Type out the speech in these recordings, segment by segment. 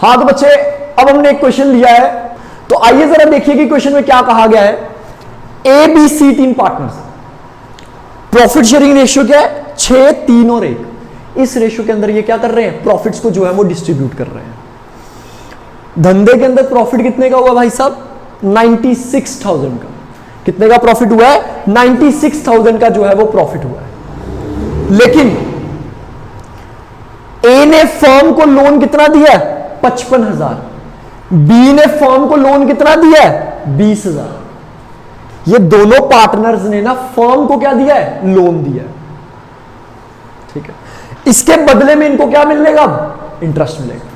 हाँ तो बच्चे अब हमने एक क्वेश्चन लिया है, तो आइए जरा देखिए कि क्वेश्चन में क्या कहा गया है। A B C 3 partners, profit sharing ratio क्या है 6, 3 और 1। इस रेशियो के अंदर ये क्या कर रहे हैं, प्रॉफिट्स को जो है वो डिस्ट्रीब्यूट कर रहे हैं। धंधे के अंदर प्रॉफिट कितने का हुआ भाई साहब, 96,000 का। कितने का प्रॉफिट हुआ है, 96,000 का जो है वो प्रॉफिट हुआ है। लेकिन ए ने फर्म को लोन कितना दिया है, 55,000। बी ने फर्म को लोन कितना दिया है, 20,000। ये दोनों पार्टनर्स ने ना फर्म को क्या दिया है, लोन दिया है। ठीक है, इसके बदले में इनको क्या मिलेगा, इंटरेस्ट मिलेगा।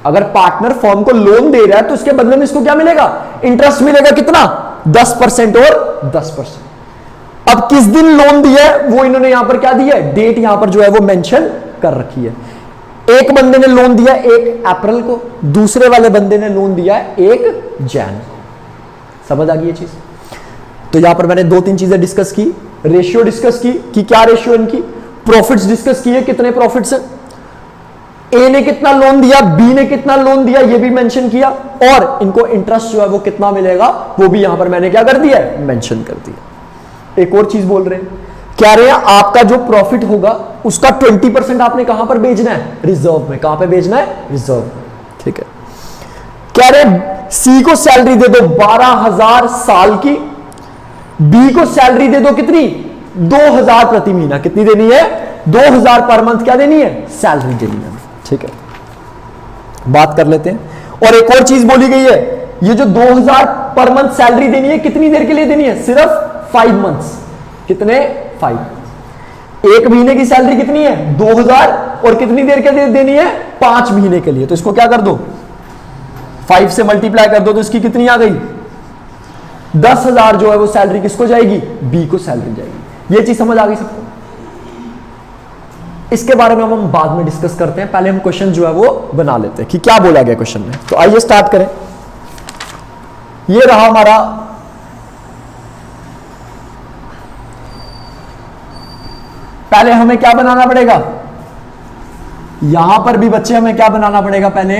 अगर पार्टनर फर्म को लोन दे रहा है तो इसके बदले में इसको क्या मिलेगा, इंटरेस्ट मिलेगा। कितना, 10% और 10%। अब किस दिन लोन दिया है वो इन्होंने यहां पर क्या दिया है, डेट यहां पर जो है वो मेंशन कर रखी है। एक बंदे ने लोन दिया 1 अप्रैल को, दूसरे वाले बंदे ने लोन दिया 1 जनवरी को। समझ आ गई ये चीज। तो यहां पर मैंने 2-3 चीजें डिस्कस की, रेशियो डिस्कस की कि क्या रेशियो इनकी, प्रॉफिट्स डिस्कस किए कितने प्रॉफिट्स है, ए ने कितना लोन दिया, बी ने कितना लोन दिया ये भी मेंशन किया, और इनको इंटरेस्ट जो है वो कितना मिलेगा वो भी यहां पर मैंने क्या कर दिया है, मेंशन कर दिया। एक और चीज बोल रहे हैं, कह रहे हैं आपका जो प्रॉफिट होगा उसका 20% आपने कहां पर भेजना है, रिजर्व में। कहां पे भेजना है, रिजर्व में। ठीक है, कह रहे हैं सी को सैलरी दे दो 12,000 साल की, बी को सैलरी दे दो कितनी, 2,000 प्रति महीना। कितनी देनी है, 2,000 पर मंथ क्या देनी है, सैलरी देनी है। ठीक है, बात कर लेते हैं। और एक और चीज बोली गई है, ये जो 2,000 पर मंथ सैलरी देनी है कितनी देर के लिए देनी है, सिर्फ 5 मंथ्स। कितने, 5। एक महीने की सैलरी कितनी है, 2,000, और कितनी देर के लिए देनी है, 5 महीने के लिए। तो इसको क्या कर दो, 5 से मल्टीप्लाई कर दो, तो इसकी कितनी आ गई, 10,000 जो है वो सैलरी किसको जाएगी, बी को सैलरी जाएगी। ये चीज समझ आ गई सबको। इसके बारे में हम बाद में डिस्कस करते हैं, पहले हम क्वेश्चन जो है वो बना लेते हैं कि क्या बोला गया क्वेश्चन में। तो आइए स्टार्ट करें। ये रहा हमारा पहले हमें क्या बनाना पड़ेगा, यहां पर भी बच्चे हमें क्या बनाना पड़ेगा, पहले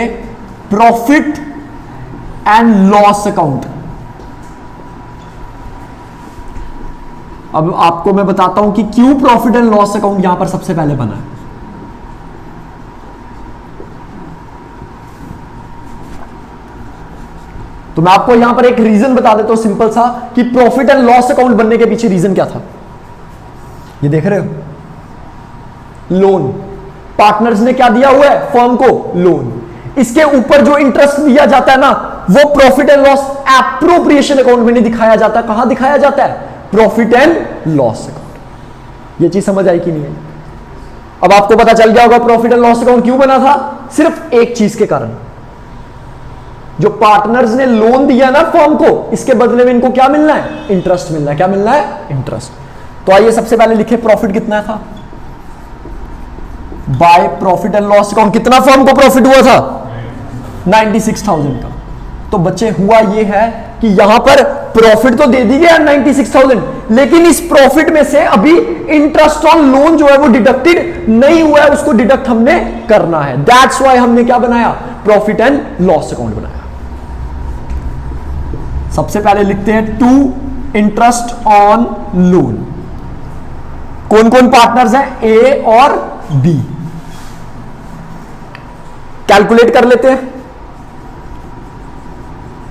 प्रॉफिट एंड लॉस अकाउंट। अब आपको मैं बताता हूं कि क्यों प्रॉफिट एंड लॉस अकाउंट यहां पर सबसे पहले बना है। तो मैं आपको यहां पर एक रीजन बता देता हूं सिंपल सा, कि प्रॉफिट एंड लॉस अकाउंट बनने के पीछे रीजन क्या था। ये देख रहे हो, लोन, पार्टनर्स ने क्या दिया हुआ है, फर्म को लोन। इसके ऊपर जो इंटरेस्ट दिया जाता है ना, वो profit and loss appropriation account में नहीं दिखाया जाता। कहां दिखाया जाता है, प्रॉफिट एंड लॉस अकाउंट। ये चीज समझ आई कि नहीं है। अब आपको पता चल गया होगा प्रॉफिट एंड लॉस अकाउंट क्यों बना था, सिर्फ एक चीज के कारण, जो पार्टनर्स ने लोन दिया ना फर्म को, इसके बदले में इनको क्या मिलना है, इंटरेस्ट मिलना है। क्या मिलना है, इंटरेस्ट। तो आइए सबसे पहले लिखे प्रॉफिट कितना था, by profit and loss account. कितना फर्म को प्रॉफिट हुआ था, 96,000 का। तो बच्चे हुआ ये है कि यहां पर प्रॉफिट तो दे दी गया 96,000, लेकिन इस प्रॉफिट में से अभी इंटरेस्ट ऑन लोन जो है वो डिडक्टेड नहीं हुआ है, उसको डिडक्ट हमने करना है। दैट्स व्हाई हमने क्या बनाया, प्रॉफिट एंड लॉस अकाउंट बनाया। सबसे पहले लिखते हैं टू इंटरेस्ट ऑन लोन। कौन कौन पार्टनर्स हैं, ए और बी। कैलकुलेट कर लेते हैं,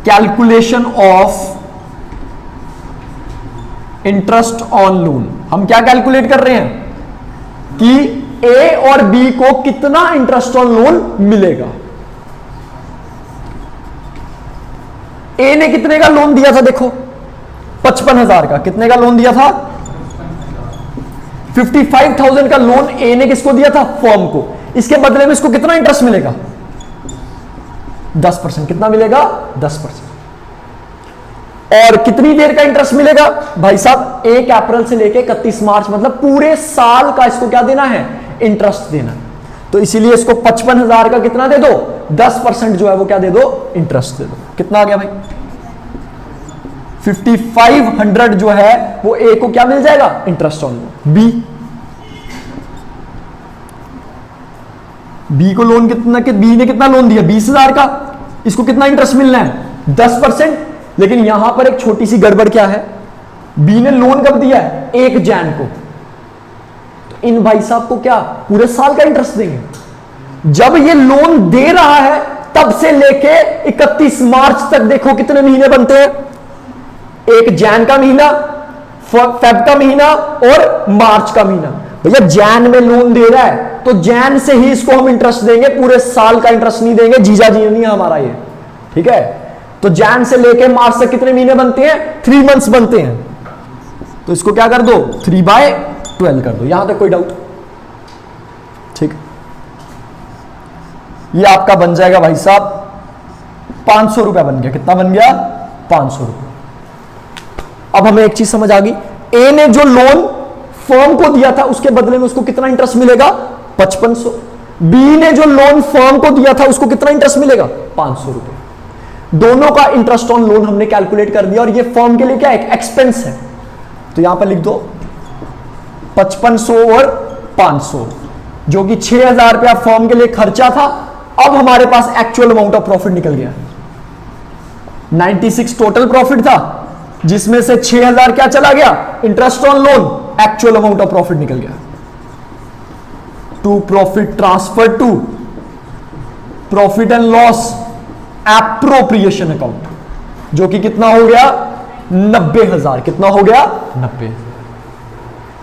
calculation of interest on loan. हम क्या कैलकुलेट कर रहे हैं कि ए और बी को कितना इंटरेस्ट ऑन लोन मिलेगा। ए ने कितने का लोन दिया था, देखो 55,000 का। कितने का लोन दिया था, 55,000 का लोन ए ने किसको दिया था, फर्म को। इसके बदले में इसको कितना इंटरेस्ट मिलेगा, 10%। कितना मिलेगा, 10%। और कितनी देर का इंटरेस्ट मिलेगा भाई साहब, 1 अप्रैल से लेके 31 मार्च, मतलब पूरे साल का इसको क्या देना है, इंटरेस्ट देना है। तो इसीलिए इसको 55,000 का कितना दे दो, 10% जो है वो क्या दे दो, इंटरेस्ट दे दो। कितना आ गया भाई, 5500 जो है वो ए को क्या मिल जाएगा, interest on loan. B B को लोन कितना, बी ने कितना लोन दिया 20,000 का, इसको कितना इंटरेस्ट मिलना है 10%। लेकिन यहां पर एक छोटी सी गड़बड़ क्या है, बी ने लोन कब दिया है 1 जैन को, तो इन भाई साहब को क्या पूरे साल का इंटरेस्ट देंगे। जब ये लोन दे रहा है तब से लेके 31 मार्च तक देखो कितने महीने बनते हैं, 1 जैन का महीना, फेब का महीना और मार्च का महीना। भैया जैन में लोन दे रहा है तो जैन से ही इसको हम इंटरेस्ट देंगे, पूरे साल का इंटरेस्ट नहीं देंगे, जीजा जी नहीं हमारा ये, ठीक है। तो जैन से लेके मार्च तक कितने महीने बनते हैं 3 मंथ्स बनते हैं, तो इसको क्या कर दो 3/12 कर दो। यहां तक कोई डाउट? ठीक, ये आपका बन जाएगा भाई साहब 500 रुपया बन गया। कितना बन गया 500 रुपया। अब हमें एक चीज समझ आ गई, ए ने जो लोन फर्म को दिया था उसके बदले में उसको कितना इंटरेस्ट मिलेगा 5500। बी ने जो लोन फर्म को दिया था उसको कितना इंटरेस्ट मिलेगा 500 रुपए। दोनों का इंटरेस्ट ऑन लोन हमने कैलकुलेट कर दिया और ये फर्म के लिए क्या है एक्सपेंस है, तो यहां पर लिख दो 5500 और 500, जो कि 6000 रुपया फर्म के लिए खर्चा था। अब हमारे पास एक्चुअल अमाउंट ऑफ प्रॉफिट निकल गया, 96 टोटल प्रॉफिट था, जिसमें से 6000 क्या चला गया interest on loan, actual amount of profit निकल गया। To profit transfer to profit and loss appropriation account, जो कि कितना हो गया 90,000। कितना हो गया 90।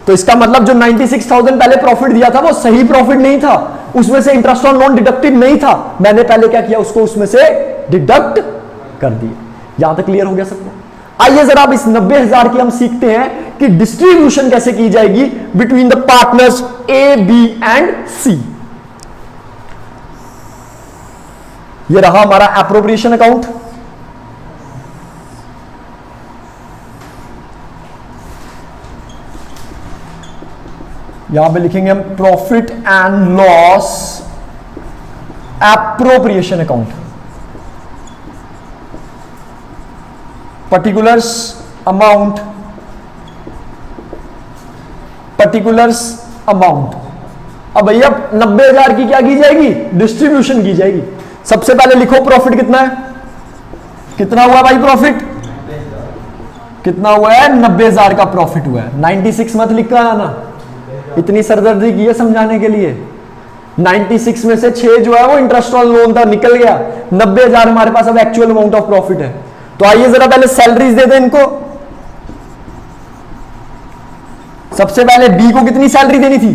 तो इसका मतलब जो 96,000 पहले प्रॉफिट दिया था वो सही प्रॉफिट नहीं था, उसमें से इंटरेस्ट ऑन लोन डिडक्टेड नहीं था। मैंने पहले क्या किया उसको उसमें से डिडक्ट कर दिया। यहां तक क्लियर हो गया सबको? आइए जरा अब इस 90,000 की हम सीखते हैं कि डिस्ट्रीब्यूशन कैसे की जाएगी between the partners A B and C. ये रहा हमारा एप्रोप्रिएशन अकाउंट। यहां पे लिखेंगे हम profit and loss appropriation account. Particulars amount, particulars amount. अब भैया 90,000 की क्या की जाएगी डिस्ट्रीब्यूशन की जाएगी। सबसे पहले लिखो प्रॉफिट कितना है, कितना हुआ भाई प्रॉफिट, कितना हुआ है 90,000 का प्रॉफिट हुआ है। 96 मत लिखा है ना, इतनी सरदर्दी की है समझाने के लिए। 96 में से 6 जो है वो इंटरेस्ट ऑन लोन था, निकल गया। 90,000 हमारे पास अब एक्चुअल अमाउंट ऑफ प्रॉफिट है। तो आइए जरा पहले सैलरीज दे दें इनको। सबसे पहले बी को कितनी सैलरी देनी थी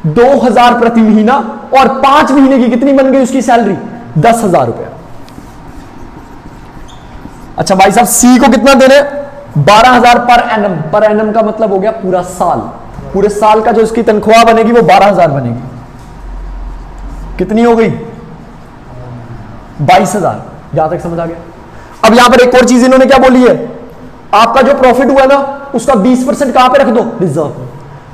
2,000 प्रति महीना, और 5 महीने की कितनी बन गई उसकी सैलरी 10,000 रुपया। अच्छा भाई साहब सी को कितना दे रहे 12,000 पर एनम। पर एनम का मतलब हो गया पूरा साल, पूरे साल का जो इसकी तनख्वाह बनेगी वो 12,000 बनेगी। कितनी हो गई 22,000। यहां तक समझ आ गया? अब यहां पर एक और चीज इन्होंने क्या बोली है, आपका जो प्रॉफिट हुआ ना उसका 20% कहां पे रख दो रिजर्व।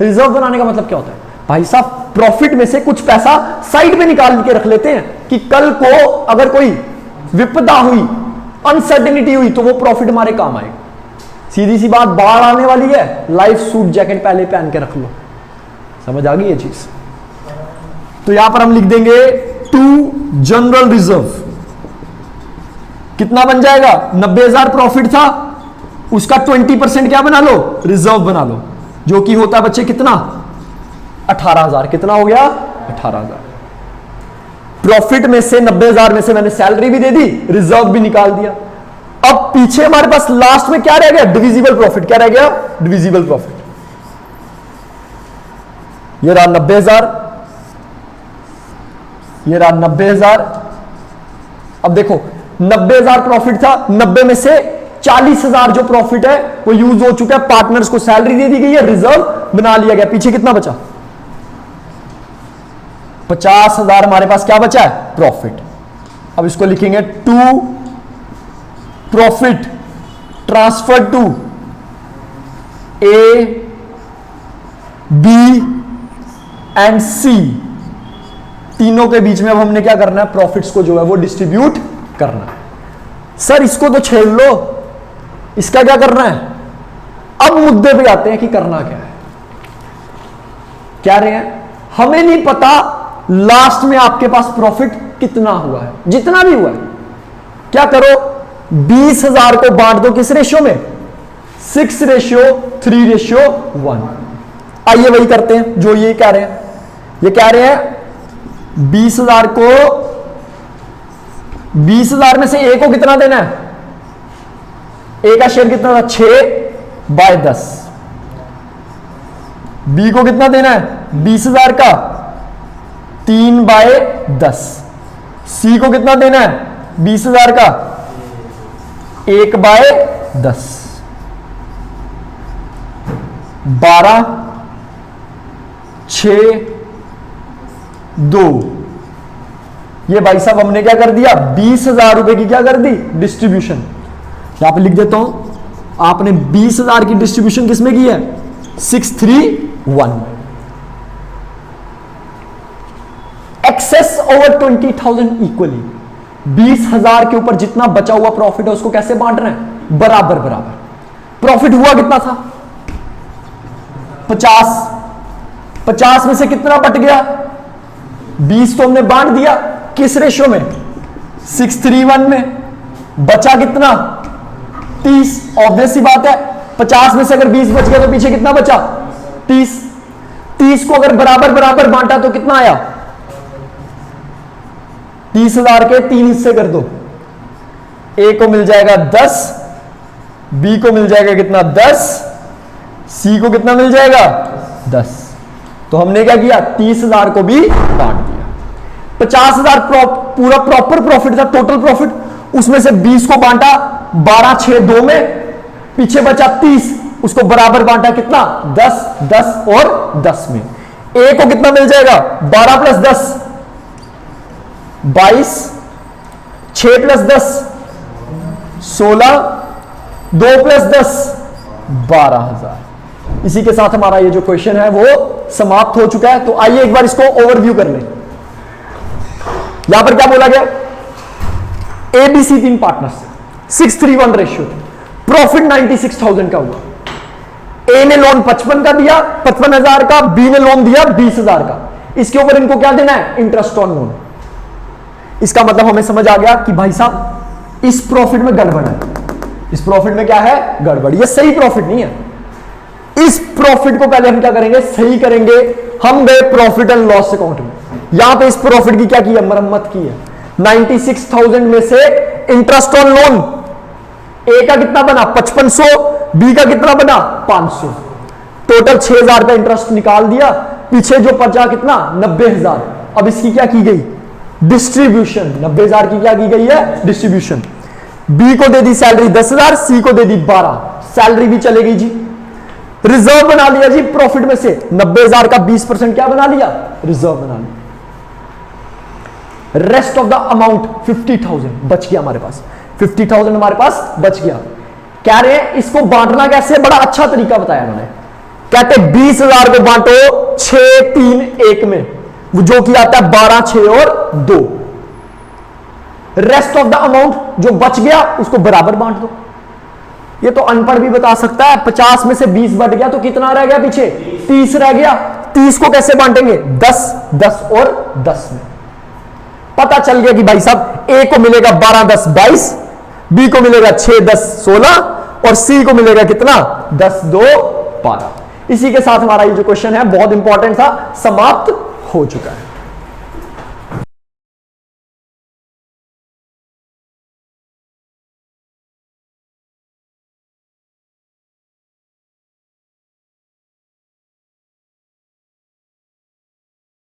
रिजर्व बनाने का मतलब क्या होता है भाई साहब, प्रॉफिट में से कुछ पैसा साइड में निकाल के रख लेते हैं कि कल को अगर कोई विपदा हुई, अनसर्टेनिटी हुई, तो वो प्रॉफिट हमारे काम आएगा। सीधी सी बात, बाढ़ आने वाली है, लाइफ सूट जैकेट पहले पहन के रख लो। समझ आ गई ये चीज? तो यहां पर हम लिख देंगे टू जनरल रिजर्व। कितना बन जाएगा 90,000 प्रॉफिट था, उसका 20% क्या बना लो रिजर्व बना लो, जो कि होता है बच्चे कितना 18,000। कितना हो गया 18,000। प्रॉफिट में से 90,000 में से मैंने सैलरी भी दे दी, रिजर्व भी निकाल दिया। अब पीछे हमारे पास लास्ट में क्या रह गया डिविजिबल प्रॉफिट। क्या रह गया डिविजिबल प्रॉफिट। ये रहा 90,000, ये रहा 90,000। अब देखो 90,000 प्रॉफिट था, 90 में से 40,000 जो प्रॉफिट है वो यूज हो चुका है, पार्टनर्स को सैलरी दे दी गई है, रिजर्व बना लिया गया। पीछे कितना बचा 50,000 हमारे पास क्या बचा है प्रॉफिट। अब इसको लिखेंगे to profit transfer to A B and C. तीनों के बीच में अब हमने क्या करना है प्रॉफिट्स को जो है वो डिस्ट्रीब्यूट करना है। सर इसको तो छेड़ लो, इसका क्या करना है? अब मुद्दे पे आते हैं कि करना क्या है। क्या रहे हैं, हमें नहीं पता लास्ट में आपके पास प्रॉफिट कितना हुआ है, जितना भी हुआ है। क्या करो, 20,000 को बांट दो किस रेशियो में, 6:3:1। आइए वही करते हैं जो ये कह रहे हैं। ये कह रहे हैं 20,000 को, 20,000 में से ए को कितना देना है, ए का शेयर कितना था, 6/10। बी को कितना देना है, 20,000 का 3/10। सी को कितना देना है, 20,000 का 1/10। 12, 6, 2। ये भाई साहब हमने क्या कर दिया, 20,000 रुपए की क्या कर दी, डिस्ट्रीब्यूशन। यहां पे लिख देता हूं, आपने 20,000 की डिस्ट्रीब्यूशन किसमें की है, 631। एक्सेस ओवर 20,000 इक्वली, 20,000 के ऊपर जितना बचा हुआ प्रॉफिट है उसको कैसे बांट रहे हैं, बराबर बराबर। प्रॉफिट हुआ कितना था, 50। 50 में से कितना बट गया, 20 तो हमने बांट दिया, किस रेशियो में, 6:1 में। बचा कितना, 30। ऑब्वियस सी बात है, 50 में से अगर 20 बच गया तो पीछे कितना बचा, 30। 30 को अगर बराबर बराबर बांटा तो कितना आया, 30,000 के 3 हिस्से कर दो। ए को मिल जाएगा 10, बी को मिल जाएगा कितना, 10, सी को कितना मिल जाएगा, 10। तो हमने क्या किया, 30,000 को भी बांट दिया। 50,000 पूरा प्रॉपर प्रॉफिट था, टोटल प्रॉफिट, उसमें से 20 को बांटा 12, 6, 2 में, पीछे बचा 30, उसको बराबर बांटा कितना, 10, 10 और 10 में। ए को कितना मिल जाएगा, 12 + 10 22, 6 + 10 16, 2 + 10 12,000। इसी के साथ हमारा ये जो क्वेश्चन है वो समाप्त हो चुका है। तो आइए एक बार इसको ओवरव्यू कर लें। यहां पर क्या बोला गया, एबीसी 3 पार्टनर्स, 6:1 रेशियो थे, प्रॉफिट 96,000 का हुआ। ए ने लोन 55 का दिया, 55,000 का, बी ने लोन दिया 20,000 का। इसके ऊपर इनको क्या देना है, इंटरेस्ट ऑन लोन। इसका मतलब हमें समझ आ गया कि भाई साहब इस प्रॉफिट में गड़बड़ है, इस प्रॉफिट में क्या है, गड़बड़, ये सही प्रॉफिट नहीं है। इस प्रॉफिट को पहले हम क्या करेंगे, सही करेंगे। हम गए प्रॉफिट एंड लॉस अकाउंट में, यहां पे इस प्रॉफिट की क्या की है, मरम्मत की है। 96,000 में से इंटरेस्ट ऑन लोन, ए का कितना बना, 5500, बी का कितना बना, 500, टोटल 6,000 का इंटरेस्ट निकाल दिया। पीछे जो बचा कितना, 90,000। अब इसकी क्या की गई, डिस्ट्रीब्यूशन। 90,000 की क्या की गई है, डिस्ट्रीब्यूशन। बी को दे दी सैलरी 10,000, सी को दे दी 12, सैलरी भी चले गई जी। रिजर्व बना लिया जी प्रॉफिट में से, 90,000 का 20% क्या बना लिया, रिजर्व बना लिया। रेस्ट ऑफ द अमाउंट 50,000 बच गया हमारे पास, 50,000 हमारे पास बच गया। कह रहे हैं इसको बांटना कैसे, बड़ा अच्छा तरीका बताया उन्होंने। कहते 20,000 को बांटो 6, 3, 1 में, जो कि आता है 12, 6 और 2। रेस्ट ऑफ द अमाउंट जो बच गया उसको बराबर बांट दो। ये तो अनपढ़ भी बता सकता है। 50 में से 20 बट गया तो कितना रह गया पीछे, 30 रह गया। 30 को कैसे बांटेंगे, 10, 10 और 10 में। पता चल गया कि भाई साहब ए को मिलेगा 12, 10, 22, बी को मिलेगा 6, 10, 16 और सी को मिलेगा कितना, 10, 2, 12। इसी के साथ हमारा ये जो क्वेश्चन है बहुत इंपॉर्टेंट था, समाप्त हो चुका है।